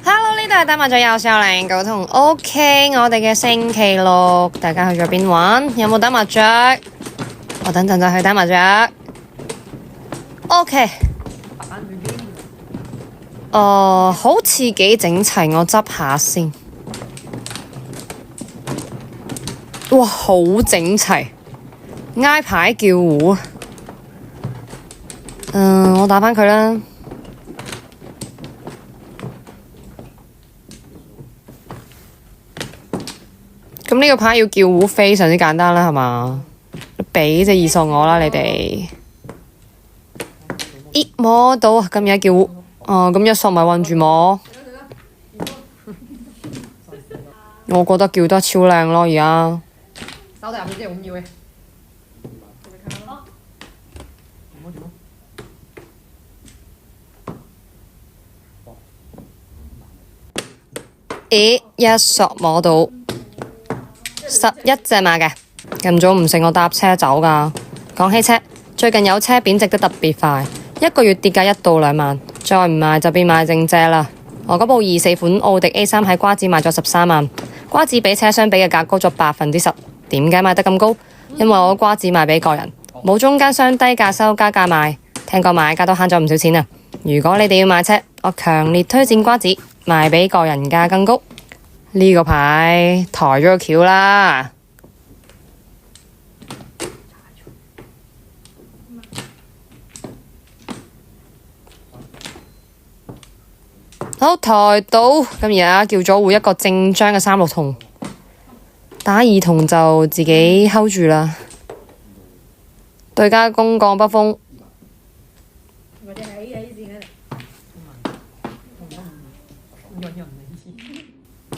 Hello，呢度係打麻雀有少零狗同 OK，我哋嘅星期六，大家去咗邊玩？有冇打麻雀？我等陣就去打麻雀。OK，好似幾整齊，我執下先。哇，好整齊，挨牌叫胡。我打返佢啦。咁呢個牌要叫胡非常之簡單啦，係嘛？俾隻二索我啦，你哋。咦，摸到今日叫胡，咁一索咪韞住摸。我覺得叫得超靚咯，而家。手頭入面啲咁要嘅。咦，一索摸到11隻馬嘅，咁早唔食我搭車走㗎。講起車，最近有車貶值得特別快，一個月跌價1到2萬，再唔賣就變賣剩借啦。我嗰部24款奧迪 A3 喺瓜子賣咗13萬，瓜子比車相比嘅價高咗10%，點解賣得咁高？因為我瓜子賣俾個人，冇中間商低價收加價賣，聽講買家都慳咗唔少錢啊！如果你哋要買車，我強烈推薦瓜子，賣俾個人價更高。呢個牌抬咗個橋啦，好抬到，咁而家叫咗換一個正張嘅36筒，打2筒就自己 hold 住啦。對家公降北風。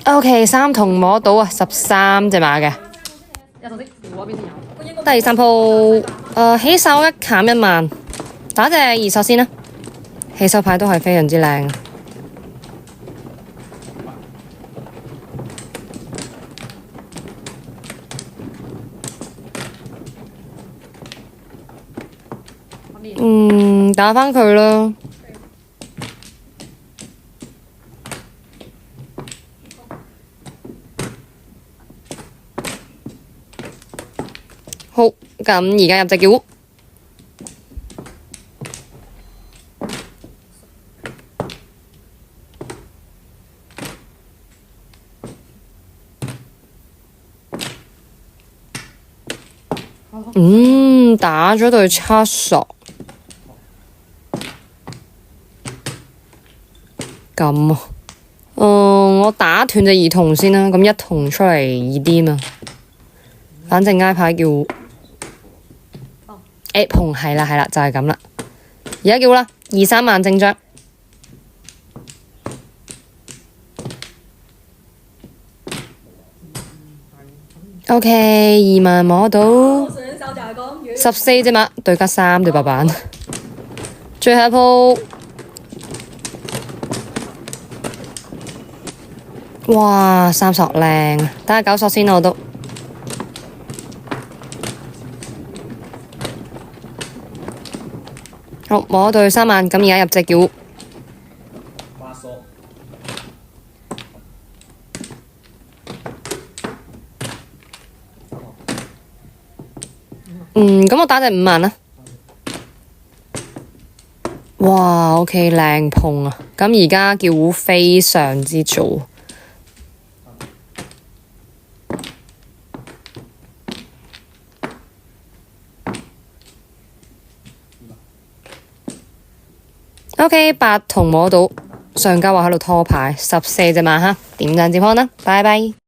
OK， 3筒摸到啊，13隻馬嘅。第3鋪，起手一砍1萬，打隻二索先啦。起手牌都係非常之靚。打返佢啦。好，咁而家入隻叫胡。打咗對7索。咁我打斷隻2筒先啦，咁1筒出嚟易啲嘛。反正挨牌叫胡。碰係啦，就係咁啦。而家叫啦，2-3萬正張。OK， 2萬摸到14隻馬，對家3對白板。最後一鋪，哇，3索靚，打下9索先我都。好，摸對3萬，咁而家入隻叫胡。咁我打隻5萬啦。哇 ，OK， 靚碰啊！咁而家叫胡非常之早。OK， 8筒摸到，上家話喺度拖牌，14隻馬哈，點讚接康啦，拜拜。